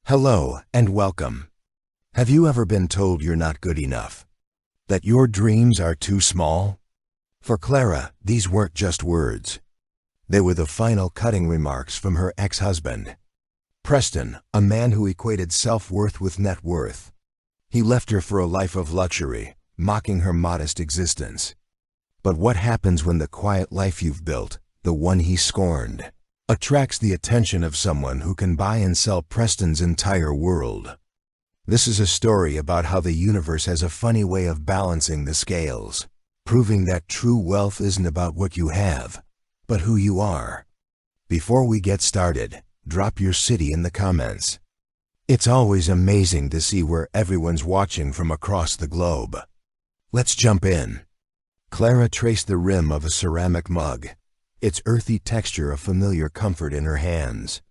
Hello and welcome. Have you ever been told you're not good enough? That your dreams are too small? For Clara, these weren't just words. They were the final cutting remarks from her ex-husband. Preston, a man who equated self-worth with net worth. He left her for a life of luxury, mocking her modest existence. But what happens when the quiet life you've built, the one he scorned, attracts the attention of someone who can buy and sell Preston's entire world? This is a story about how the universe has a funny way of balancing the scales, proving that true wealth isn't about what you have, but who you are. Before we get started, drop your city in the comments. It's always amazing to see where everyone's watching from across the globe. Let's jump in. Clara traced the rim of a ceramic mug, its earthy texture a familiar comfort in her hands.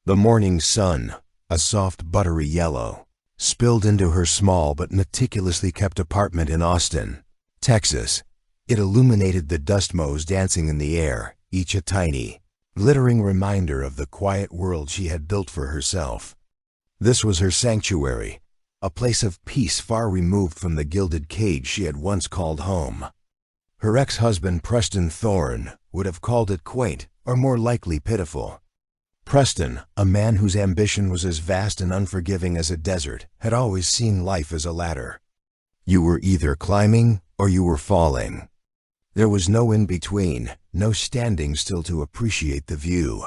The morning sun, a soft buttery yellow, spilled into her small but meticulously kept apartment in Austin, Texas. It illuminated the dust motes dancing in the air, each a tiny, glittering reminder of the quiet world she had built for herself. This was her sanctuary, a place of peace far removed from the gilded cage she had once called home. Her ex-husband Preston Thorne would have called it quaint, or more likely pitiful. Preston, a man whose ambition was as vast and unforgiving as a desert, had always seen life as a ladder. You were either climbing or you were falling. There was no in-between, no standing still to appreciate the view.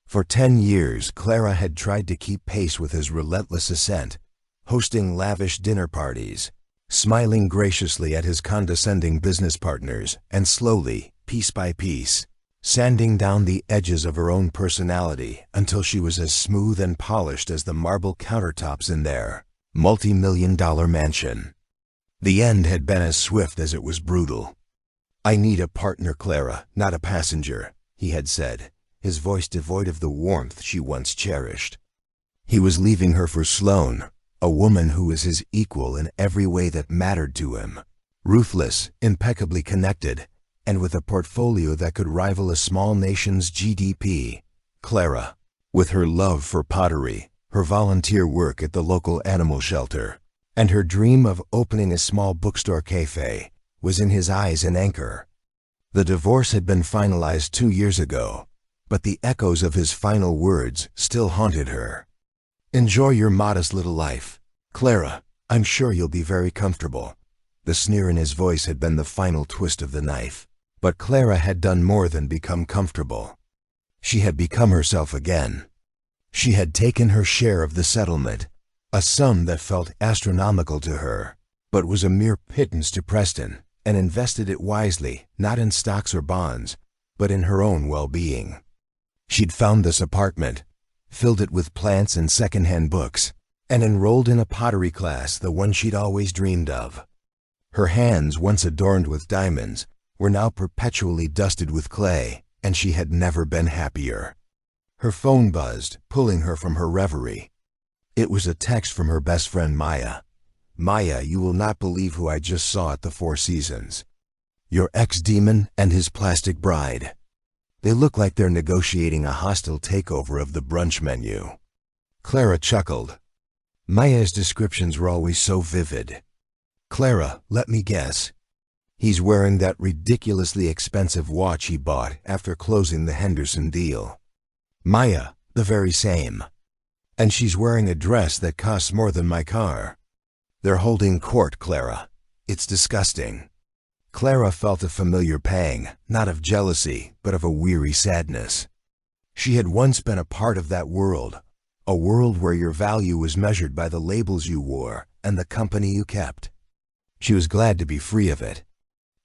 For 10 years, Clara had tried to keep pace with his relentless ascent, hosting lavish dinner parties, smiling graciously at his condescending business partners, and slowly, piece by piece, sanding down the edges of her own personality until she was as smooth and polished as the marble countertops in their multi-million-dollar mansion. The end had been as swift as it was brutal. "I need a partner, Clara, not a passenger," he had said, his voice devoid of the warmth she once cherished. He was leaving her for Sloane, a woman who was his equal in every way that mattered to him. Ruthless, impeccably connected, and with a portfolio that could rival a small nation's GDP. Clara, with her love for pottery, her volunteer work at the local animal shelter, and her dream of opening a small bookstore cafe, was in his eyes an anchor. The divorce had been finalized 2 years ago, but the echoes of his final words still haunted her. "Enjoy your modest little life, Clara. I'm sure you'll be very comfortable." The sneer in his voice had been the final twist of the knife. But Clara had done more than become comfortable. She had become herself again. She had taken her share of the settlement, a sum that felt astronomical to her, but was a mere pittance to Preston, and invested it wisely, not in stocks or bonds, but in her own well-being. She'd found this apartment, filled it with plants and second-hand books, and enrolled in a pottery class, the one she'd always dreamed of. Her hands, once adorned with diamonds, were now perpetually dusted with clay, and she had never been happier. Her phone buzzed, pulling her from her reverie. It was a text from her best friend Maya. "Maya, you will not believe who I just saw at the Four Seasons. Your ex-demon and his plastic bride. They look like they're negotiating a hostile takeover of the brunch menu." Clara chuckled. Maya's descriptions were always so vivid. "Clara, let me guess. He's wearing that ridiculously expensive watch he bought after closing the Henderson deal." "Maya, the very same. And she's wearing a dress that costs more than my car." "They're holding court, Clara. It's disgusting." Clara felt a familiar pang, not of jealousy, but of a weary sadness. She had once been a part of that world, a world where your value was measured by the labels you wore and the company you kept. She was glad to be free of it.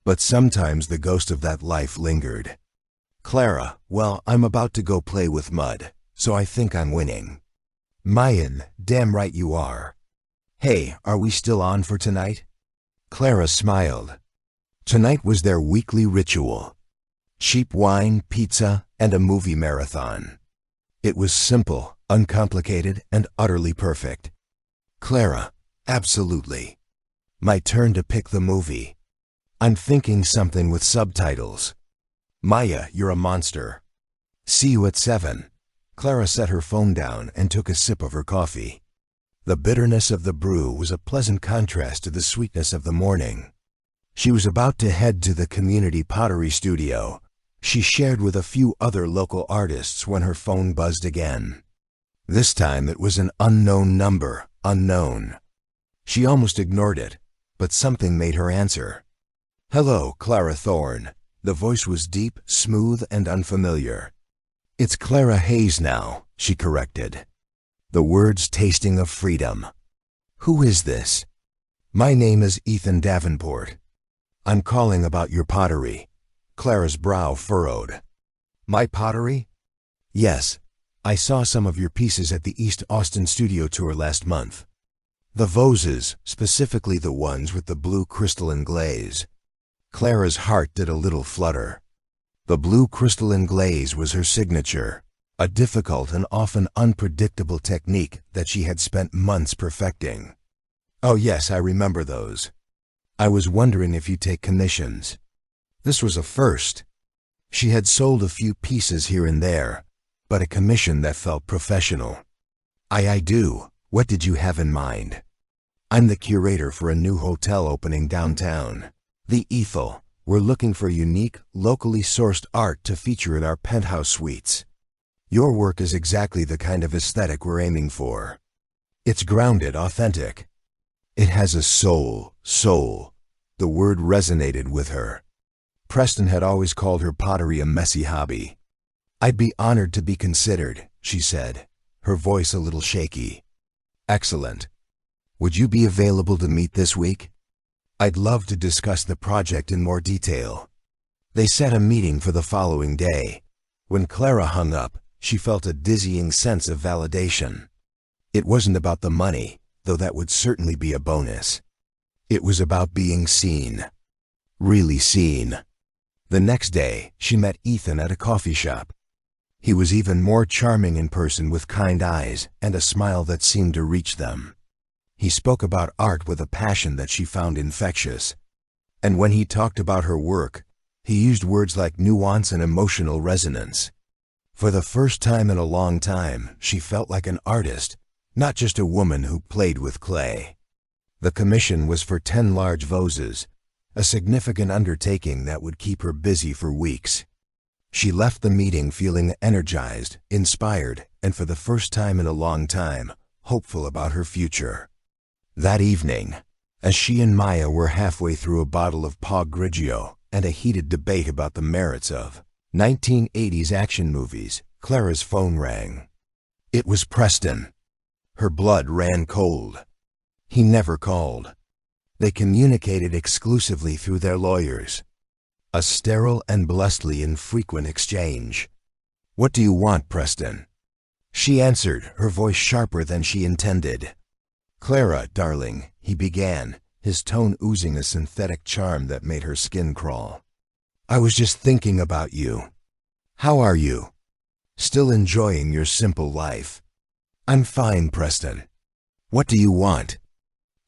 But sometimes the ghost of that life lingered. "Clara, well, I'm about to go play with mud, so I think I'm winning." "Mayan, damn right you are. Hey, are we still on for tonight?" Clara smiled. Tonight was their weekly ritual. Cheap wine, pizza, and a movie marathon. It was simple, uncomplicated, and utterly perfect. "Clara, absolutely. My turn to pick the movie. I'm thinking something with subtitles." "Maya, you're a monster. See you at 7. Clara set her phone down and took a sip of her coffee. The bitterness of the brew was a pleasant contrast to the sweetness of the morning. She was about to head to the community pottery studio she shared with a few other local artists when her phone buzzed again. This time it was an unknown number, unknown. She almost ignored it, but something made her answer. "Hello, Clara Thorne." The voice was deep, smooth, and unfamiliar. "It's Clara Hayes now," she corrected, the words tasting of freedom. "Who is this?" "My name is Ethan Davenport. I'm calling about your pottery." Clara's brow furrowed. "My pottery?" "Yes. I saw some of your pieces at the East Austin studio tour last month. The vases, specifically the ones with the blue crystalline glaze." Clara's heart did a little flutter. The blue crystalline glaze was her signature, a difficult and often unpredictable technique that she had spent months perfecting. "Oh yes, I remember those. I was wondering if you take commissions." This was a first. She had sold a few pieces here and there, but a commission that felt professional. I do. What did you have in mind?" "I'm the curator for a new hotel opening downtown, the Ethel. We're looking for unique, locally sourced art to feature in our penthouse suites. Your work is exactly the kind of aesthetic we're aiming for. It's grounded, authentic. It has a soul. The word resonated with her. Preston had always called her pottery a messy hobby. "I'd be honored to be considered," she said, her voice a little shaky. "Excellent. Would you be available to meet this week? I'd love to discuss the project in more detail." They set a meeting for the following day. When Clara hung up, she felt a dizzying sense of validation. It wasn't about the money, though that would certainly be a bonus. It was about being seen. Really seen. The next day, she met Ethan at a coffee shop. He was even more charming in person, with kind eyes and a smile that seemed to reach them. He spoke about art with a passion that she found infectious. And when he talked about her work, he used words like nuance and emotional resonance. For the first time in a long time, she felt like an artist, not just a woman who played with clay. The commission was for 10 large vases, a significant undertaking that would keep her busy for weeks. She left the meeting feeling energized, inspired, and for the first time in a long time, hopeful about her future. That evening, as she and Maya were halfway through a bottle of Pog Grigio and a heated debate about the merits of 1980s action movies, Clara's phone rang. It was Preston. Her blood ran cold. He never called. They communicated exclusively through their lawyers. A sterile and blessedly infrequent exchange. "What do you want, Preston?" She answered, her voice sharper than she intended. "Clara, darling," he began, his tone oozing a synthetic charm that made her skin crawl. "I was just thinking about you. How are you? Still enjoying your simple life?" "I'm fine, Preston. What do you want?"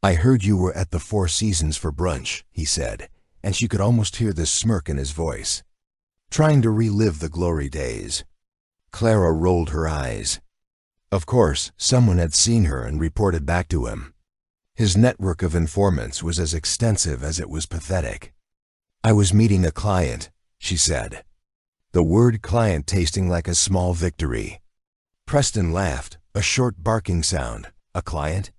"I heard you were at the Four Seasons for brunch," he said, and she could almost hear the smirk in his voice. Trying to relive the glory days. Clara rolled her eyes. Of course, someone had seen her and reported back to him. His network of informants was as extensive as it was pathetic. "I was meeting a client," she said, the word client tasting like a small victory. Preston laughed, a short barking sound. "A client?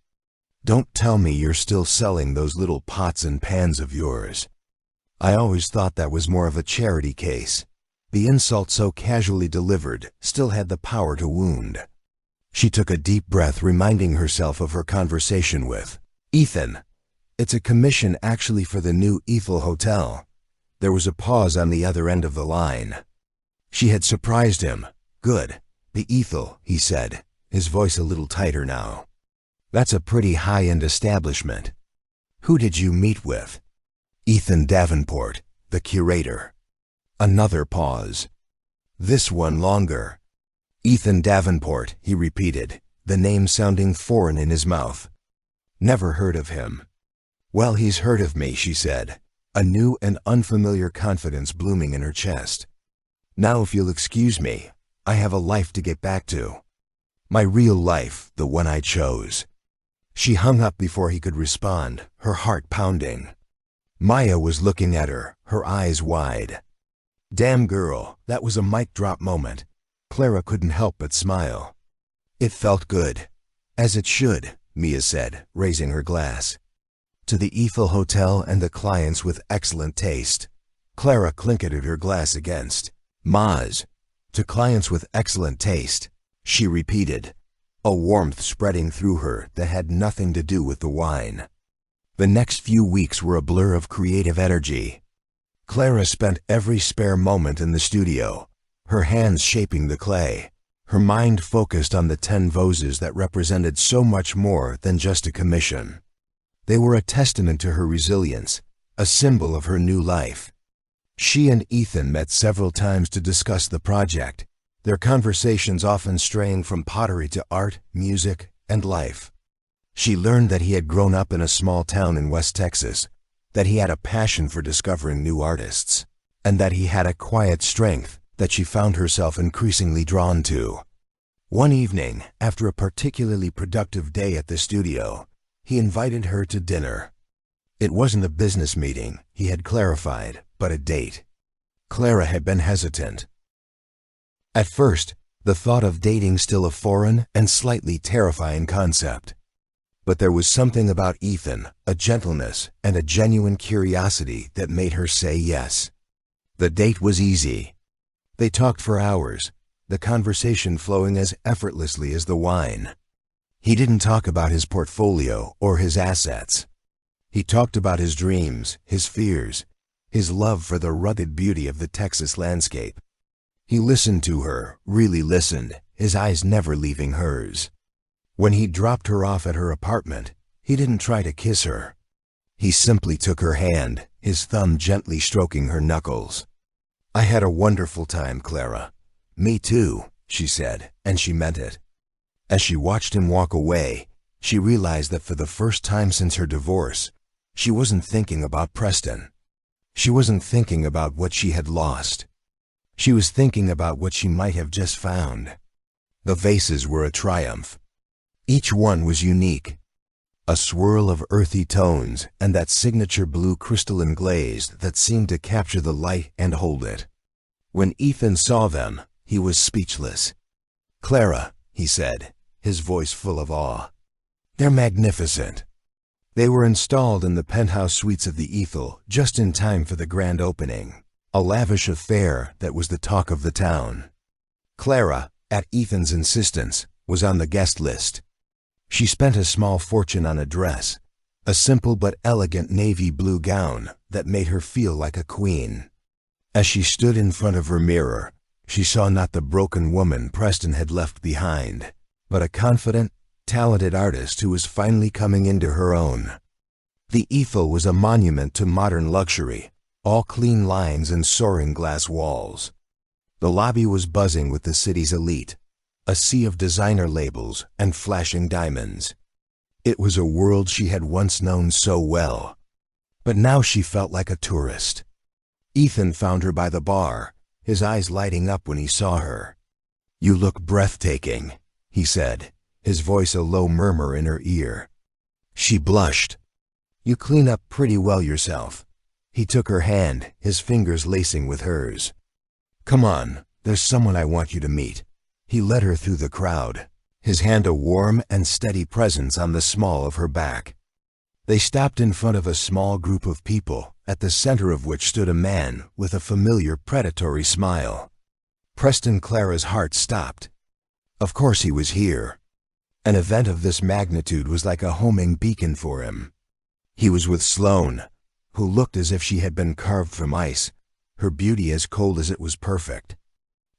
Don't tell me you're still selling those little pots and pans of yours. I always thought that was more of a charity case." The insult, so casually delivered, still had the power to wound. She took a deep breath, reminding herself of her conversation with Ethan. "It's a commission actually for the new Ethel Hotel." There was a pause on the other end of the line. She had surprised him. "Good. The Ethel," he said, his voice a little tighter now. "That's a pretty high-end establishment. Who did you meet with?" "Ethan Davenport, the curator." Another pause. This one longer. "Ethan Davenport," he repeated, the name sounding foreign in his mouth. "Never heard of him." "Well, he's heard of me," she said, a new and unfamiliar confidence blooming in her chest. "Now, if you'll excuse me, I have a life to get back to. My real life, the one I chose." She hung up before he could respond, her heart pounding. Maya was looking at her, her eyes wide. Damn girl, that was a mic drop moment. Clara couldn't help but smile. It felt good. As it should, Mia said, raising her glass. To the Eiffel Hotel and the clients with excellent taste. Clara clinketed her glass against. Maz. To clients with excellent taste, she repeated, a warmth spreading through her that had nothing to do with the wine. The next few weeks were a blur of creative energy. Clara spent every spare moment in the studio, her hands shaping the clay, her mind focused on the 10 vases that represented so much more than just a commission. They were a testament to her resilience, a symbol of her new life. She and Ethan met several times to discuss the project, their conversations often straying from pottery to art, music, and life. She learned that he had grown up in a small town in West Texas, that he had a passion for discovering new artists, and that he had a quiet strength that she found herself increasingly drawn to. One evening, after a particularly productive day at the studio, he invited her to dinner. It wasn't a business meeting, he had clarified, but a date. Clara had been hesitant. At first, the thought of dating still a foreign and slightly terrifying concept. But there was something about Ethan, a gentleness and a genuine curiosity that made her say yes. The date was easy. They talked for hours, the conversation flowing as effortlessly as the wine. He didn't talk about his portfolio or his assets. He talked about his dreams, his fears, his love for the rugged beauty of the Texas landscape. He listened to her, really listened, his eyes never leaving hers. When he dropped her off at her apartment, he didn't try to kiss her. He simply took her hand, his thumb gently stroking her knuckles. "I had a wonderful time, Clara." "Me too," she said, and she meant it. As she watched him walk away, she realized that for the first time since her divorce, she wasn't thinking about Preston. She wasn't thinking about what she had lost. She was thinking about what she might have just found. The vases were a triumph. Each one was unique. A swirl of earthy tones and that signature blue crystalline glaze that seemed to capture the light and hold it. When Ethan saw them, he was speechless. "Clara," he said, his voice full of awe. "They're magnificent." They were installed in the penthouse suites of the Eiffel just in time for the grand opening, a lavish affair that was the talk of the town. Clara, at Ethan's insistence, was on the guest list. She spent a small fortune on a dress, a simple but elegant navy blue gown that made her feel like a queen. As she stood in front of her mirror, she saw not the broken woman Preston had left behind, but a confident, talented artist who was finally coming into her own. The Eiffel was a monument to modern luxury, all clean lines and soaring glass walls. The lobby was buzzing with the city's elite, a sea of designer labels and flashing diamonds. It was a world she had once known so well, but now she felt like a tourist. Ethan found her by the bar, his eyes lighting up when he saw her. "You look breathtaking," he said, his voice a low murmur in her ear. She blushed. "You clean up pretty well yourself." He took her hand, his fingers lacing with hers. "Come on, there's someone I want you to meet." He led her through the crowd, his hand a warm and steady presence on the small of her back. They stopped in front of a small group of people, at the center of which stood a man with a familiar predatory smile. Preston Clara's heart stopped. Of course he was here. An event of this magnitude was like a homing beacon for him. He was with Sloane, who looked as if she had been carved from ice, her beauty as cold as it was perfect.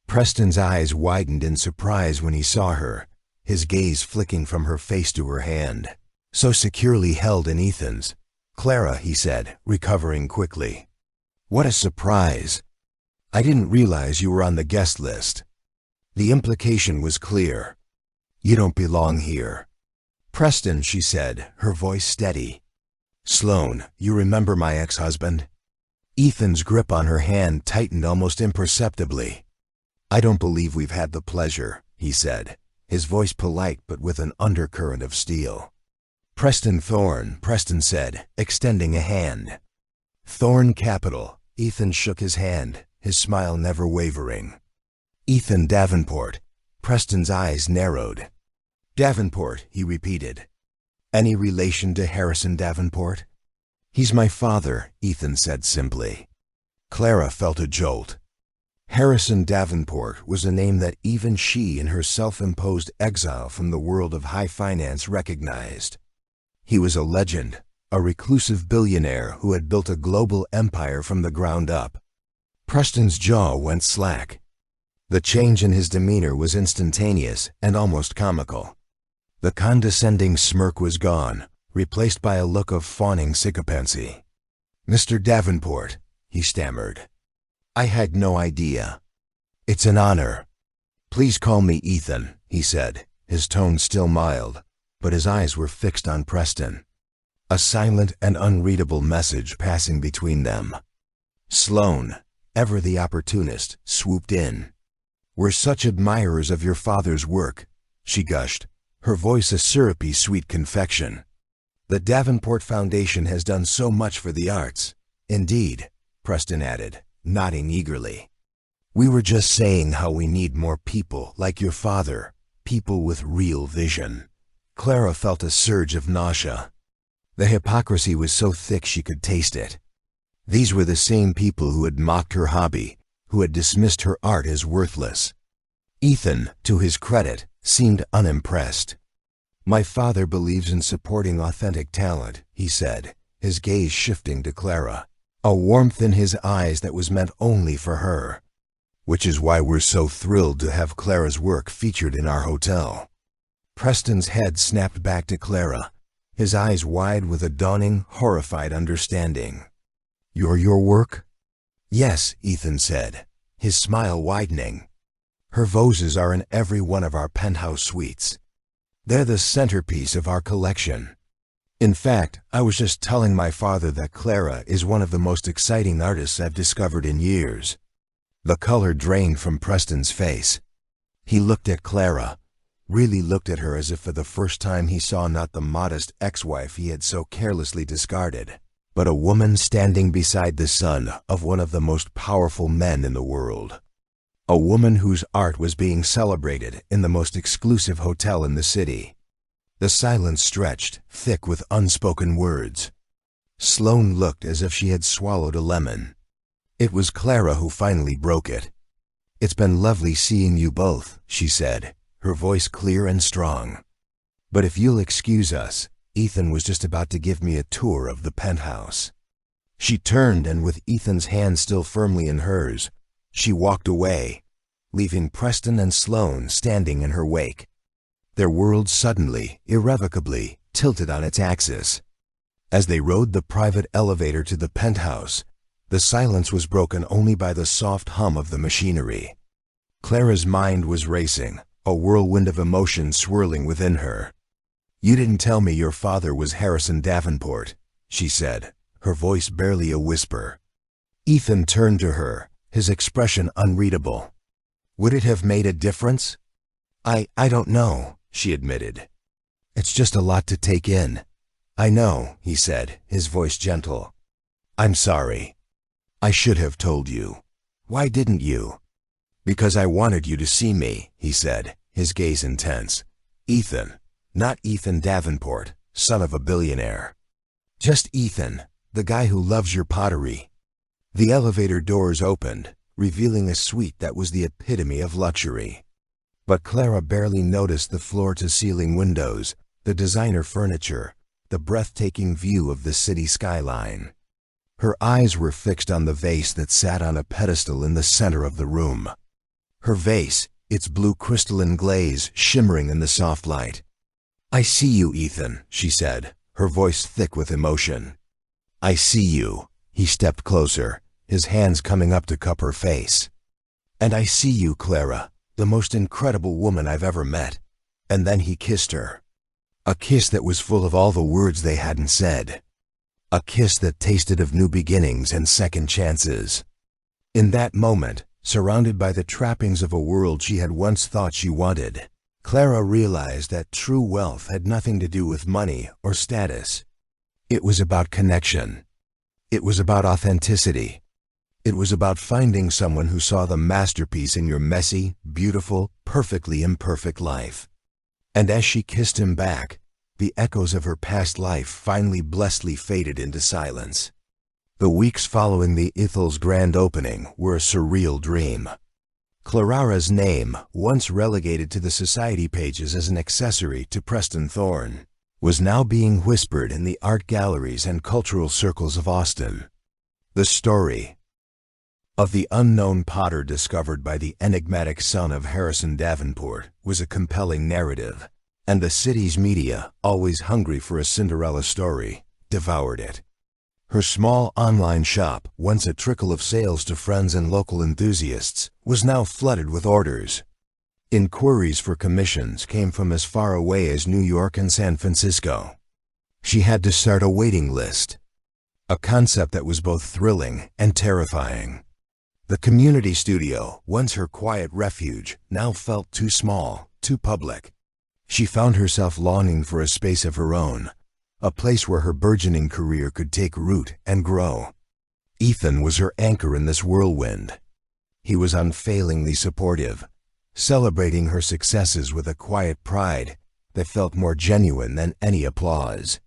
Preston's eyes widened in surprise when he saw her, his gaze flicking from her face to her hand, so securely held in Ethan's. "Clara," he said, recovering quickly. "What a surprise. I didn't realize you were on the guest list." The implication was clear. "You don't belong here." "Preston," she said, her voice steady. "Sloane, you remember my ex-husband?" Ethan's grip on her hand tightened almost imperceptibly. I don't believe we've had the pleasure, he said, his voice polite but with an undercurrent of steel. Preston Thorne, Preston said, extending a hand. Thorne Capital. Ethan shook his hand, his smile never wavering. Ethan Davenport. Preston's eyes narrowed. Davenport, he repeated. Any relation to Harrison Davenport? He's my father, Ethan said simply. Clara felt a jolt. Harrison Davenport was a name that even she in her self-imposed exile from the world of high finance recognized. He was a legend, a reclusive billionaire who had built a global empire from the ground up. Preston's jaw went slack. The change in his demeanor was instantaneous and almost comical. The condescending smirk was gone, replaced by a look of fawning sycophancy. Mr. Davenport, he stammered. I had no idea. It's an honor. Please call me Ethan, he said, his tone still mild, but his eyes were fixed on Preston. A silent and unreadable message passing between them. Sloane, ever the opportunist, swooped in. We're such admirers of your father's work, she gushed, her voice a syrupy sweet confection. The Davenport Foundation has done so much for the arts. Indeed, Preston added, nodding eagerly. We were just saying how we need more people like your father, people with real vision. Clara felt a surge of nausea. The hypocrisy was so thick she could taste it. These were the same people who had mocked her hobby, who had dismissed her art as worthless. Ethan, to his credit, seemed unimpressed. My father believes in supporting authentic talent, he said, his gaze shifting to Clara, a warmth in his eyes that was meant only for her. Which is why we're so thrilled to have Clara's work featured in our hotel. Preston's head snapped back to Clara, his eyes wide with a dawning, horrified understanding. Your work? Yes, Ethan said, his smile widening. Her vases are in every one of our penthouse suites. They're the centerpiece of our collection. In fact, I was just telling my father that Clara is one of the most exciting artists I've discovered in years. The color drained from Preston's face. He looked at Clara, really looked at her as if for the first time he saw not the modest ex-wife he had so carelessly discarded, but a woman standing beside the son of one of the most powerful men in the world. A woman whose art was being celebrated in the most exclusive hotel in the city. The silence stretched, thick with unspoken words. Sloane looked as if she had swallowed a lemon. It was Clara who finally broke it. It's been lovely seeing you both, she said, her voice clear and strong. But if you'll excuse us, Ethan was just about to give me a tour of the penthouse. She turned and with Ethan's hand still firmly in hers, she walked away, leaving Preston and Sloane standing in her wake. Their world suddenly, irrevocably, tilted on its axis. As they rode the private elevator to the penthouse, the silence was broken only by the soft hum of the machinery. Clara's mind was racing, a whirlwind of emotion swirling within her. You didn't tell me your father was Harrison Davenport, she said, her voice barely a whisper. Ethan turned to her, his expression unreadable. Would it have made a difference? I don't know, she admitted. It's just a lot to take in. I know, he said, his voice gentle. I'm sorry. I should have told you. Why didn't you? Because I wanted you to see me, he said, his gaze intense. Ethan, not Ethan Davenport, son of a billionaire. Just Ethan, the guy who loves your pottery. The elevator doors opened, revealing a suite that was the epitome of luxury. But Clara barely noticed the floor-to-ceiling windows, the designer furniture, the breathtaking view of the city skyline. Her eyes were fixed on the vase that sat on a pedestal in the center of the room. Her vase, its blue crystalline glaze shimmering in the soft light. I see you, Ethan, she said, her voice thick with emotion. I see you. He stepped closer, his hands coming up to cup her face. And I see you, Clara, the most incredible woman I've ever met. And then he kissed her. A kiss that was full of all the words they hadn't said. A kiss that tasted of new beginnings and second chances. In that moment, Surrounded by the trappings of a world she had once thought she wanted, Clara realized that true wealth had nothing to do with money or status. It was about connection. It was about authenticity. It was about finding someone who saw the masterpiece in your messy, beautiful, perfectly imperfect life. And as she kissed him back, the echoes of her past life finally blessedly faded into silence. The weeks following the Ethel's grand opening were a surreal dream. Clarara's name, once relegated to the society pages as an accessory to Preston Thorne, was now being whispered in the art galleries and cultural circles of Austin. The story of the unknown potter discovered by the enigmatic son of Harrison Davenport was a compelling narrative, and the city's media, always hungry for a Cinderella story, devoured it. Her small online shop, once a trickle of sales to friends and local enthusiasts, was now flooded with orders. Inquiries for commissions came from as far away as New York and San Francisco. She had to start a waiting list, a concept that was both thrilling and terrifying. The community studio, once her quiet refuge, now felt too small, too public. She found herself longing for a space of her own, a place where her burgeoning career could take root and grow. Ethan was her anchor in this whirlwind. He was unfailingly supportive, celebrating her successes with a quiet pride that felt more genuine than any applause.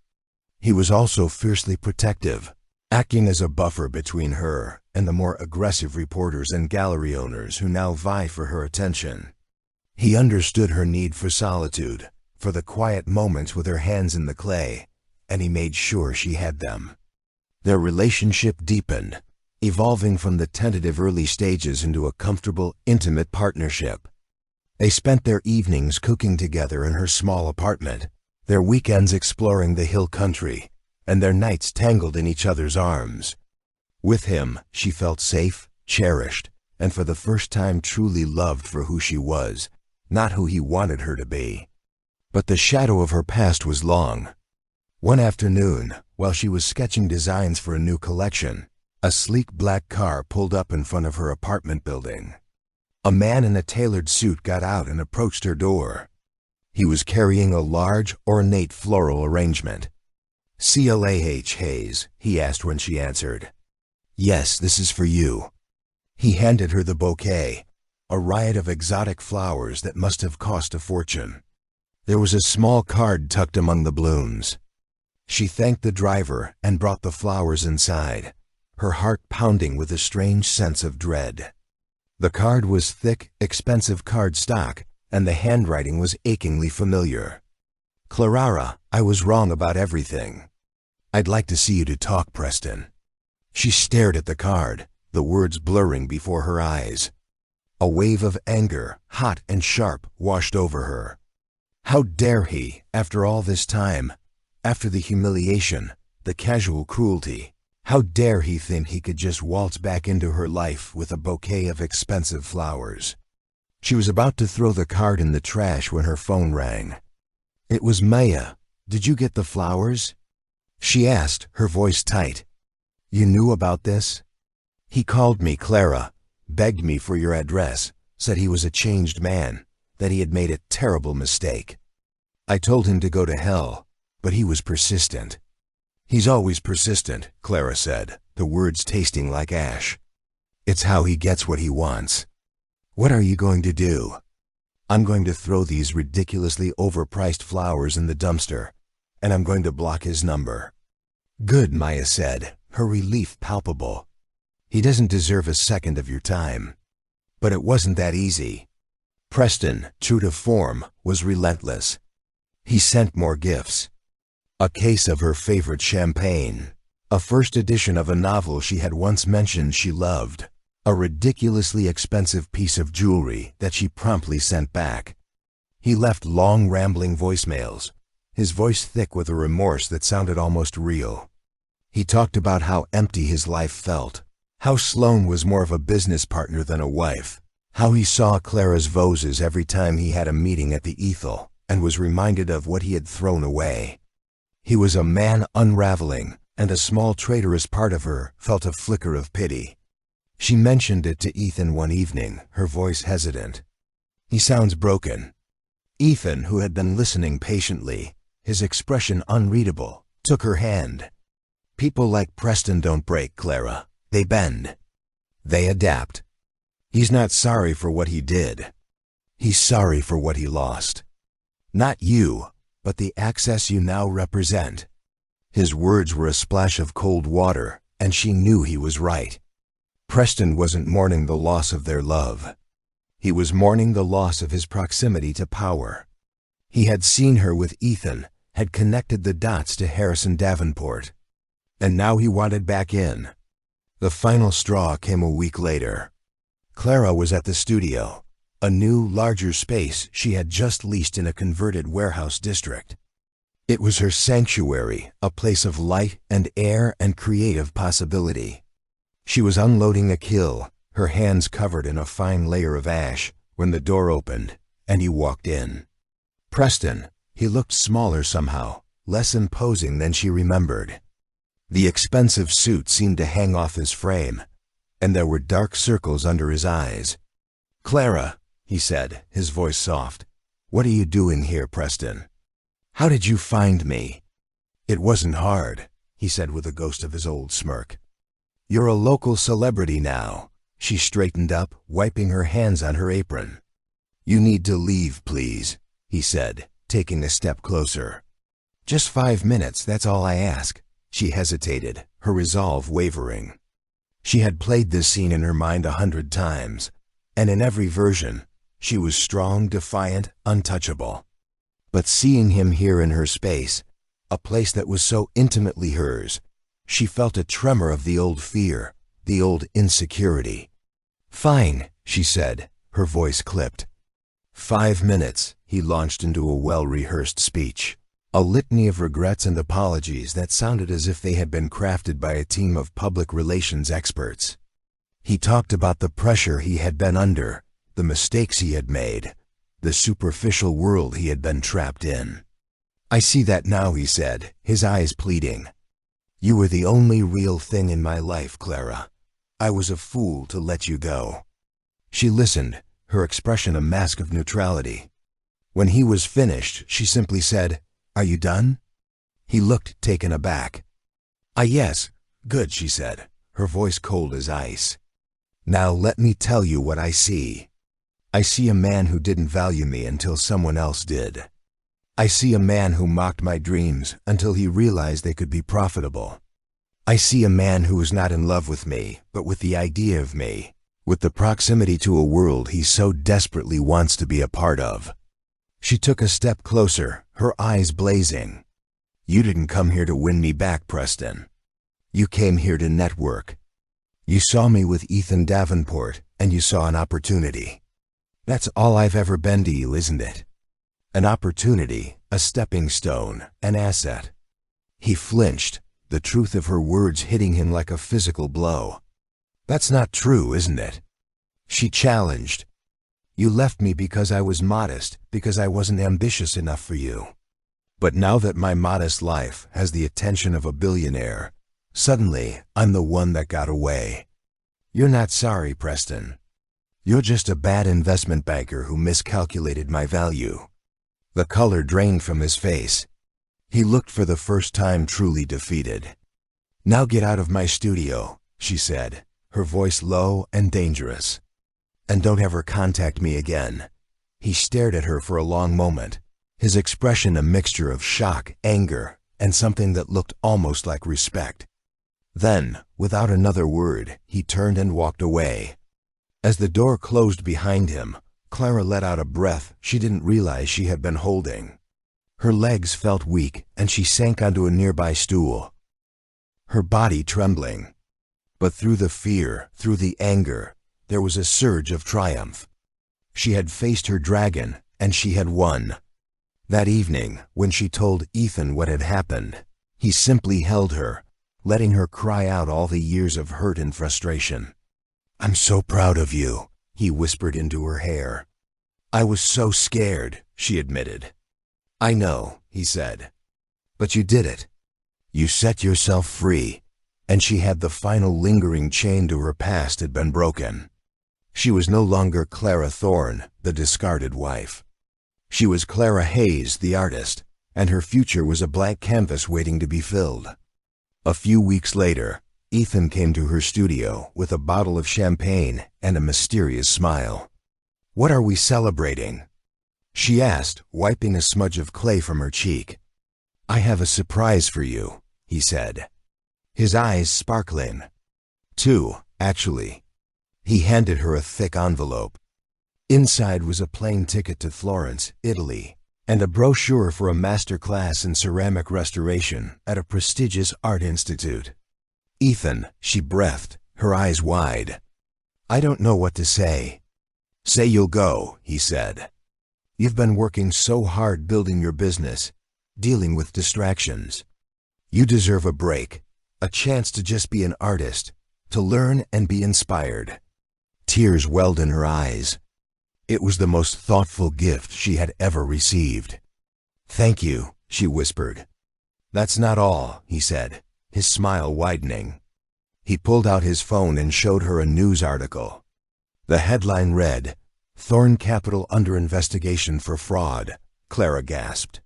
He was also fiercely protective, acting as a buffer between her and the more aggressive reporters and gallery owners who now vie for her attention. He understood her need for solitude, for the quiet moments with her hands in the clay, and he made sure she had them. Their relationship deepened, evolving from the tentative early stages into a comfortable, intimate partnership. They spent their evenings cooking together in her small apartment, their weekends exploring the hill country, and their nights tangled in each other's arms. With him, she felt safe, cherished, and for the first time truly loved for who she was, not who he wanted her to be. But the shadow of her past was long. One afternoon, while she was sketching designs for a new collection, a sleek black car pulled up in front of her apartment building. A man in a tailored suit got out and approached her door. He was carrying a large, ornate floral arrangement. "CLAH Hayes," he asked when she answered. "Yes, this is for you." He handed her the bouquet, a riot of exotic flowers that must have cost a fortune. There was a small card tucked among the blooms. She thanked the driver and brought the flowers inside, her heart pounding with a strange sense of dread. The card was thick, expensive cardstock, and the handwriting was achingly familiar. "Clarara, I was wrong about everything. I'd like to see you to talk, Preston." She stared at the card, the words blurring before her eyes. A wave of anger, hot and sharp, washed over her. How dare he, after all this time, after the humiliation, the casual cruelty, how dare he think he could just waltz back into her life with a bouquet of expensive flowers? She was about to throw the card in the trash when her phone rang. It was Maya. "Did you get the flowers?" she asked, her voice tight. "You knew about this?" "He called me, Clara, begged me for your address, said he was a changed man, that he had made a terrible mistake. I told him to go to hell, but he was persistent." "He's always persistent," Clara said, the words tasting like ash. "It's how he gets what he wants." "What are you going to do?" "I'm going to throw these ridiculously overpriced flowers in the dumpster, and I'm going to block his number." "Good," Maya said, her relief palpable. "He doesn't deserve a second of your time." But it wasn't that easy. Preston, true to form, was relentless. He sent more gifts. A case of her favorite champagne, a first edition of a novel she had once mentioned she loved, a ridiculously expensive piece of jewelry that she promptly sent back. He left long, rambling voicemails, his voice thick with a remorse that sounded almost real. He talked about how empty his life felt, how Sloane was more of a business partner than a wife, how he saw Clara's Voses every time he had a meeting at the Ethel and was reminded of what he had thrown away. He was a man unraveling, and a small traitorous part of her felt a flicker of pity. She mentioned it to Ethan one evening, her voice hesitant. "He sounds broken." Ethan, who had been listening patiently, his expression unreadable, took her hand. "People like Preston don't break, Clara. They bend. They adapt. He's not sorry for what he did. He's sorry for what he lost. Not you, but the access you now represent." His words were a splash of cold water, and she knew he was right. Preston wasn't mourning the loss of their love. He was mourning the loss of his proximity to power. He had seen her with Ethan, had connected the dots to Harrison Davenport. And now he wanted back in. The final straw came a week later. Clara was at the studio, a new, larger space she had just leased in a converted warehouse district. It was her sanctuary, a place of light and air and creative possibility. She was unloading a kill, her hands covered in a fine layer of ash, when the door opened, and he walked in. Preston, he looked smaller somehow, less imposing than she remembered. The expensive suit seemed to hang off his frame, and there were dark circles under his eyes. "Clara," he said, his voice soft, "what are you doing here, Preston? How did you find me?" "It wasn't hard," he said with a ghost of his old smirk. "You're a local celebrity now." She straightened up, wiping her hands on her apron. "You need to leave, please," he said, taking a step closer. "Just 5 minutes, that's all I ask." She hesitated, her resolve wavering. She had played this scene in her mind 100 times, and in every version, she was strong, defiant, untouchable. But seeing him here in her space, a place that was so intimately hers, she felt a tremor of the old fear, the old insecurity. "Fine," she said, her voice clipped. 5 minutes, he launched into a well-rehearsed speech. A litany of regrets and apologies that sounded as if they had been crafted by a team of public relations experts. He talked about the pressure he had been under, the mistakes he had made, the superficial world he had been trapped in. "I see that now," he said, his eyes pleading. "You were the only real thing in my life, Clara. I was a fool to let you go." She listened, her expression a mask of neutrality. When he was finished, she simply said, "Are you done?" He looked taken aback. Yes. Good," she said, her voice cold as ice. "Now let me tell you what I see. I see a man who didn't value me until someone else did. I see a man who mocked my dreams until he realized they could be profitable. I see a man who is not in love with me, but with the idea of me, with the proximity to a world he so desperately wants to be a part of." She took a step closer, her eyes blazing. "You didn't come here to win me back, Preston. You came here to network. You saw me with Ethan Davenport, and you saw an opportunity. That's all I've ever been to you, isn't it? An opportunity, a stepping stone, an asset." He flinched, the truth of her words hitting him like a physical blow. "That's not true, isn't it?" She challenged. "You left me because I was modest, because I wasn't ambitious enough for you. But now that my modest life has the attention of a billionaire, suddenly I'm the one that got away. You're not sorry, Preston. You're just a bad investment banker who miscalculated my value." The color drained from his face. He looked for the first time truly defeated. "Now get out of my studio," she said, her voice low and dangerous. "And don't ever contact me again." He stared at her for a long moment, his expression a mixture of shock, anger, and something that looked almost like respect. Then, without another word, he turned and walked away. As the door closed behind him, Clara let out a breath she didn't realize she had been holding. Her legs felt weak, and she sank onto a nearby stool, her body trembling. But through the fear, through the anger, there was a surge of triumph. She had faced her dragon, and she had won. That evening, when she told Ethan what had happened, he simply held her, letting her cry out all the years of hurt and frustration. "I'm so proud of you," he whispered into her hair. "I was so scared," she admitted. "I know," he said. "But you did it. You set yourself free. and she had the final lingering chain to her past had been broken. She was no longer Clara Thorne, the discarded wife. She was Clara Hayes, the artist, and her future was a blank canvas waiting to be filled. A few weeks later, Ethan came to her studio with a bottle of champagne and a mysterious smile. "What are we celebrating?" she asked, wiping a smudge of clay from her cheek. "I have a surprise for you," he said, his eyes sparkling. "Two, actually." He handed her a thick envelope. Inside was a plane ticket to Florence, Italy, and a brochure for a master class in ceramic restoration at a prestigious art institute. "Ethan," she breathed, her eyes wide. "I don't know what to say." "Say you'll go," he said. "You've been working so hard building your business, dealing with distractions. You deserve a break, a chance to just be an artist, to learn and be inspired." Tears welled in her eyes. It was the most thoughtful gift she had ever received. "Thank you," she whispered. "That's not all," he said, his smile widening. He pulled out his phone and showed her a news article. The headline read, "Thorne Capital under investigation for fraud," Clara gasped.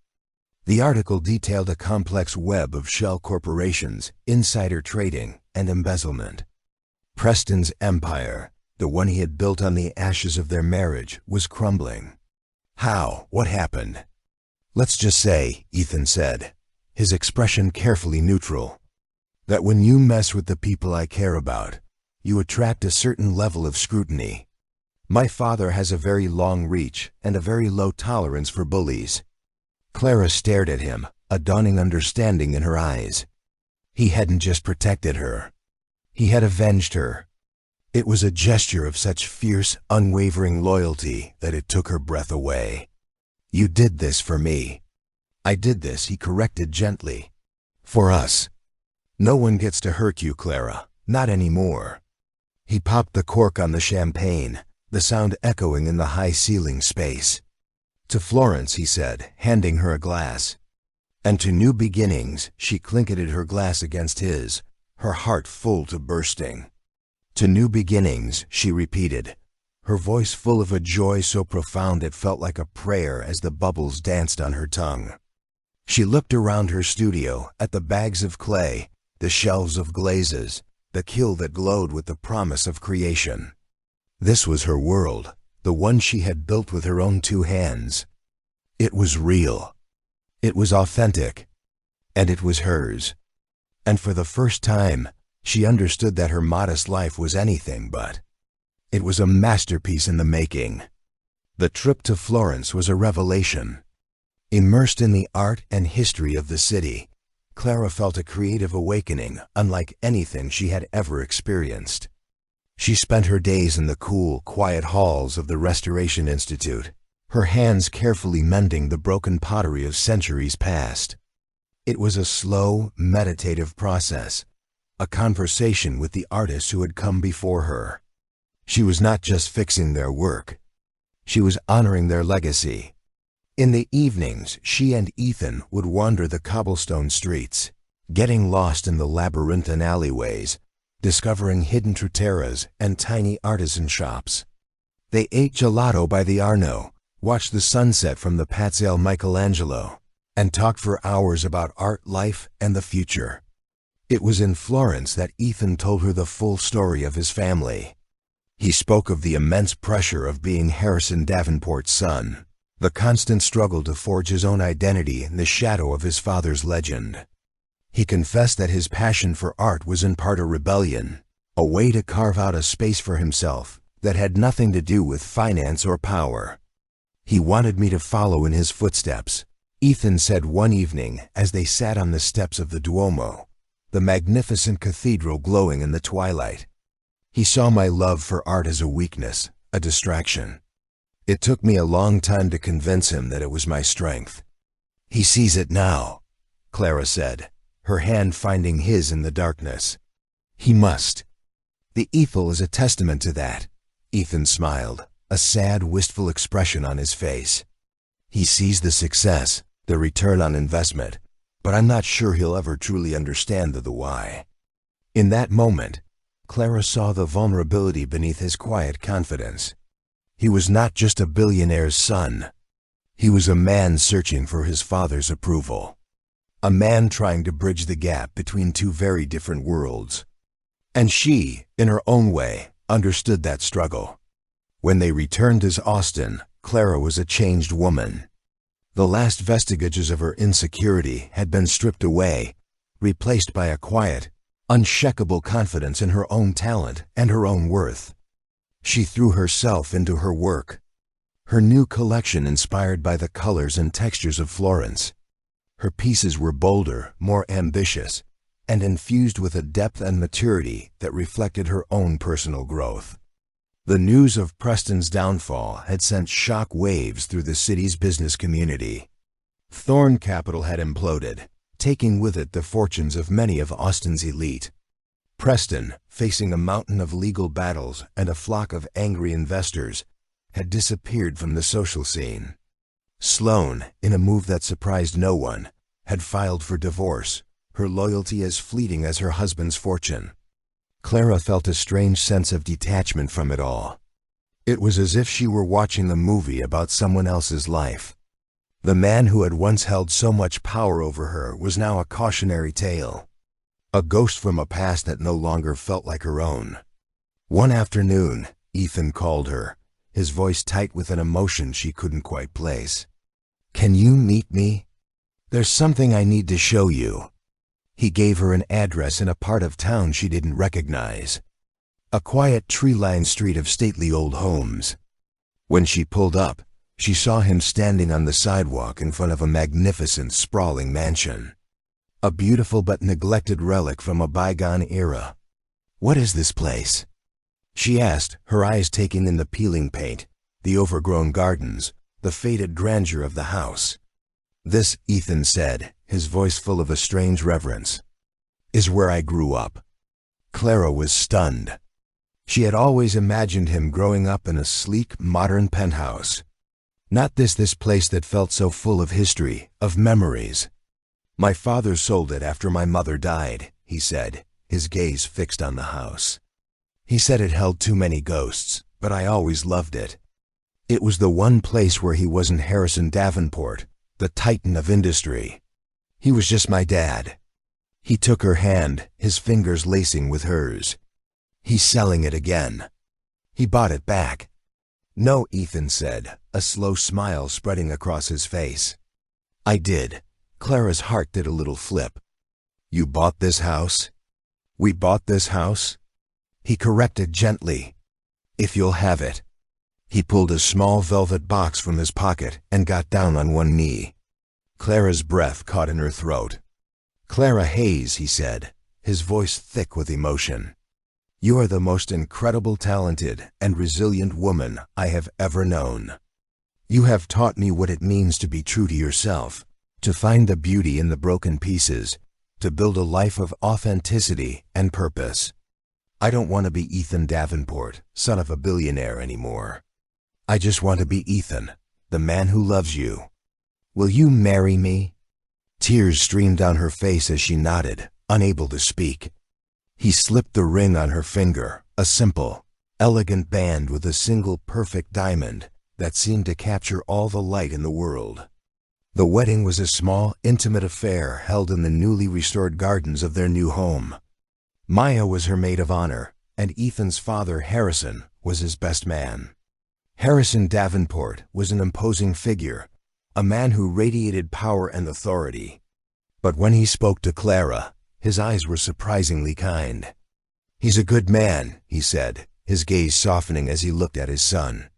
The article detailed a complex web of shell corporations, insider trading, and embezzlement. Preston's empire, the one he had built on the ashes of their marriage, was crumbling. "How? What happened?" "Let's just say," Ethan said, his expression carefully neutral, "that when you mess with the people I care about, you attract a certain level of scrutiny. My father has a very long reach and a very low tolerance for bullies." Clara stared at him, a dawning understanding in her eyes. He hadn't just protected her. He had avenged her. It was a gesture of such fierce, unwavering loyalty that it took her breath away. "You did this for me." "I did this," he corrected gently. "For us. No one gets to hurt you, Clara. Not anymore." He popped the cork on the champagne, the sound echoing in the high ceiling space. "To Florence," he said, handing her a glass. "And to new beginnings," she clinketed her glass against his, her heart full to bursting. "To new beginnings," she repeated, her voice full of a joy so profound it felt like a prayer as the bubbles danced on her tongue. She looked around her studio at the bags of clay, the shelves of glazes, the kiln that glowed with the promise of creation. This was her world, the one she had built with her own two hands. It was real. It was authentic. And it was hers. And for the first time, she understood that her modest life was anything but. It was a masterpiece in the making. The trip to Florence was a revelation. Immersed in the art and history of the city, Clara felt a creative awakening unlike anything she had ever experienced. She spent her days in the cool, quiet halls of the Restoration Institute, her hands carefully mending the broken pottery of centuries past. It was a slow, meditative process, a conversation with the artists who had come before her. She was not just fixing their work. She was honoring their legacy. In the evenings, she and Ethan would wander the cobblestone streets, getting lost in the labyrinthine alleyways, discovering hidden trattorias and tiny artisan shops. They ate gelato by the Arno, watched the sunset from the Piazzale Michelangelo, and talked for hours about art, life, and the future. It was in Florence that Ethan told her the full story of his family. He spoke of the immense pressure of being Harrison Davenport's son, the constant struggle to forge his own identity in the shadow of his father's legend. He confessed that his passion for art was in part a rebellion, a way to carve out a space for himself that had nothing to do with finance or power. "He wanted me to follow in his footsteps," Ethan said one evening as they sat on the steps of the Duomo, the magnificent cathedral glowing in the twilight. "He saw my love for art as a weakness, a distraction. It took me a long time to convince him that it was my strength. He sees it now," Clara said, her hand finding his in the darkness. "He must." "The easel is a testament to that," Ethan smiled, a sad, wistful expression on his face. "He sees the success, the return on investment, but I'm not sure he'll ever truly understand the why." In that moment, Clara saw the vulnerability beneath his quiet confidence. He was not just a billionaire's son. He was a man searching for his father's approval. A man trying to bridge the gap between two very different worlds. And she, in her own way, understood that struggle. When they returned as Austin, Clara was a changed woman. The last vestiges of her insecurity had been stripped away, replaced by a quiet, unshakable confidence in her own talent and her own worth. She threw herself into her work. Her new collection inspired by the colors and textures of Florence. Her pieces were bolder, more ambitious, and infused with a depth and maturity that reflected her own personal growth. The news of Preston's downfall had sent shock waves through the city's business community. Thorn Capital had imploded, taking with it the fortunes of many of Austin's elite. Preston, facing a mountain of legal battles and a flock of angry investors, had disappeared from the social scene. Sloane, in a move that surprised no one, had filed for divorce, her loyalty as fleeting as her husband's fortune. Clara felt a strange sense of detachment from it all. It was as if she were watching a movie about someone else's life. The man who had once held so much power over her was now a cautionary tale. A ghost from a past that no longer felt like her own. One afternoon, Ethan called her, his voice tight with an emotion she couldn't quite place. "Can you meet me? There's something I need to show you." He gave her an address in a part of town she didn't recognize. A quiet tree-lined street of stately old homes. When she pulled up, she saw him standing on the sidewalk in front of a magnificent, sprawling mansion. A beautiful but neglected relic from a bygone era. "What is this place?" she asked, her eyes taking in the peeling paint, the overgrown gardens, the faded grandeur of the house. "This," Ethan said, his voice full of a strange reverence, "is where I grew up." Clara was stunned. She had always imagined him growing up in a sleek, modern penthouse. Not this place that felt so full of history, of memories. "My father sold it after my mother died," he said, his gaze fixed on the house. "He said it held too many ghosts, but I always loved it. It was the one place where he wasn't Harrison Davenport, the titan of industry. He was just my dad." He took her hand, his fingers lacing with hers. "He's selling it again." "He bought it back." "No," Ethan said, a slow smile spreading across his face. "I did." Clara's heart did a little flip. "You bought this house?" "We bought this house?" He corrected gently. "If you'll have it." He pulled a small velvet box from his pocket and got down on one knee. Clara's breath caught in her throat. "Clara Hayes," he said, his voice thick with emotion. "You are the most incredible, talented, and resilient woman I have ever known. You have taught me what it means to be true to yourself, to find the beauty in the broken pieces, to build a life of authenticity and purpose. I don't want to be Ethan Davenport, son of a billionaire anymore. I just want to be Ethan, the man who loves you. Will you marry me?" Tears streamed down her face as she nodded, unable to speak. He slipped the ring on her finger, a simple, elegant band with a single perfect diamond that seemed to capture all the light in the world. The wedding was a small, intimate affair held in the newly restored gardens of their new home. Maya was her maid of honor, and Ethan's father, Harrison, was his best man. Harrison Davenport was an imposing figure, a man who radiated power and authority. But when he spoke to Clara, his eyes were surprisingly kind. "He's a good man," he said, his gaze softening as he looked at his son.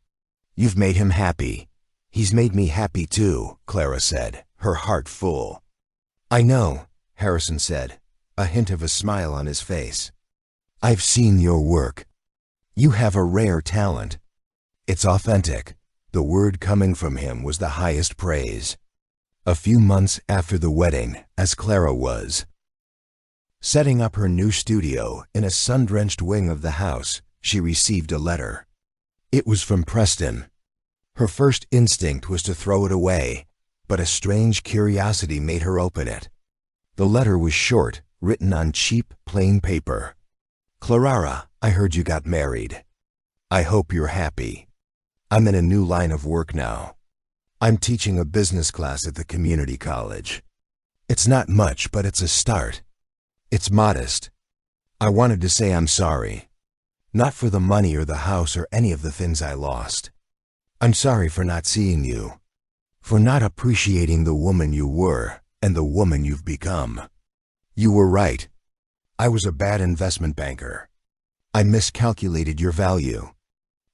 "You've made him happy." "He's made me happy too," Clara said, her heart full. "I know," Harrison said, a hint of a smile on his face. "I've seen your work. You have a rare talent. It's authentic." The word coming from him was the highest praise. A few months after the wedding, as Clara was setting up her new studio in a sun-drenched wing of the house, she received a letter. It was from Preston. Her first instinct was to throw it away, but a strange curiosity made her open it. The letter was short, written on cheap, plain paper. Clara, I heard you got married. I hope you're happy. I'm in a new line of work now. I'm teaching a business class at the community college. It's not much, but it's a start. It's modest. I wanted to say I'm sorry. Not for the money or the house or any of the things I lost. I'm sorry for not seeing you. For not appreciating the woman you were and the woman you've become. You were right. I was a bad investment banker. I miscalculated your value.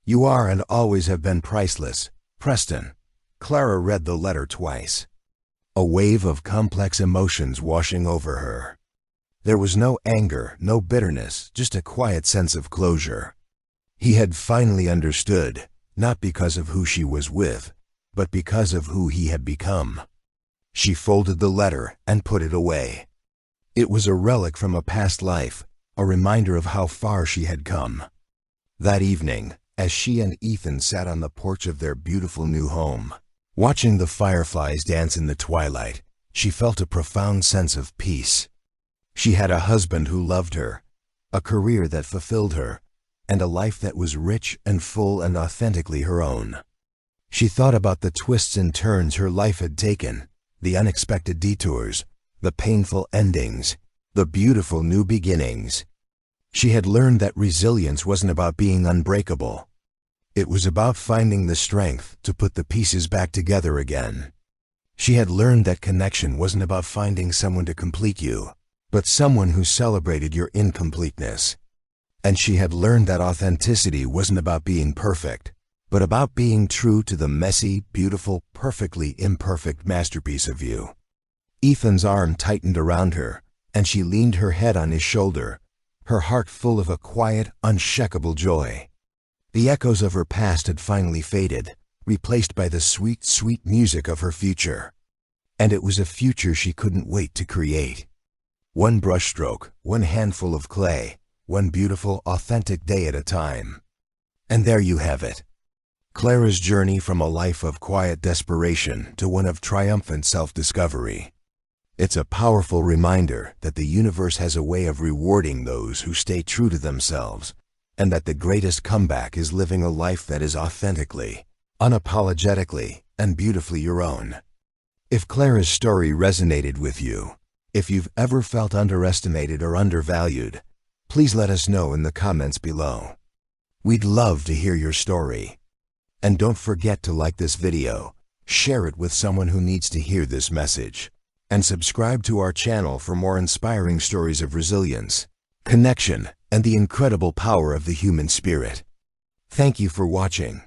You are and always have been priceless, Preston. Clara read the letter twice. A wave of complex emotions washing over her. There was no anger, no bitterness, just a quiet sense of closure. He had finally understood, not because of who she was with, but because of who he had become. She folded the letter and put it away. It was a relic from a past life, a reminder of how far she had come. That evening, as she and Ethan sat on the porch of their beautiful new home, watching the fireflies dance in the twilight, she felt a profound sense of peace. She had a husband who loved her, a career that fulfilled her, and a life that was rich and full and authentically her own. She thought about the twists and turns her life had taken, the unexpected detours, the painful endings, the beautiful new beginnings. She had learned that resilience wasn't about being unbreakable. It was about finding the strength to put the pieces back together again. She had learned that connection wasn't about finding someone to complete you, but someone who celebrated your incompleteness. And she had learned that authenticity wasn't about being perfect, but about being true to the messy, beautiful, perfectly imperfect masterpiece of you. Ethan's arm tightened around her, and she leaned her head on his shoulder, her heart full of a quiet, unshakable joy. The echoes of her past had finally faded, replaced by the sweet, sweet music of her future. And it was a future she couldn't wait to create. One brushstroke, one handful of clay, one beautiful, authentic day at a time. And there you have it. Clara's journey from a life of quiet desperation to one of triumphant self-discovery. It's a powerful reminder that the universe has a way of rewarding those who stay true to themselves, and that the greatest comeback is living a life that is authentically, unapologetically, and beautifully your own. If Clara's story resonated with you, if you've ever felt underestimated or undervalued, please let us know in the comments below. We'd love to hear your story. And don't forget to like this video, share it with someone who needs to hear this message, and subscribe to our channel for more inspiring stories of resilience, connection, and the incredible power of the human spirit. Thank you for watching.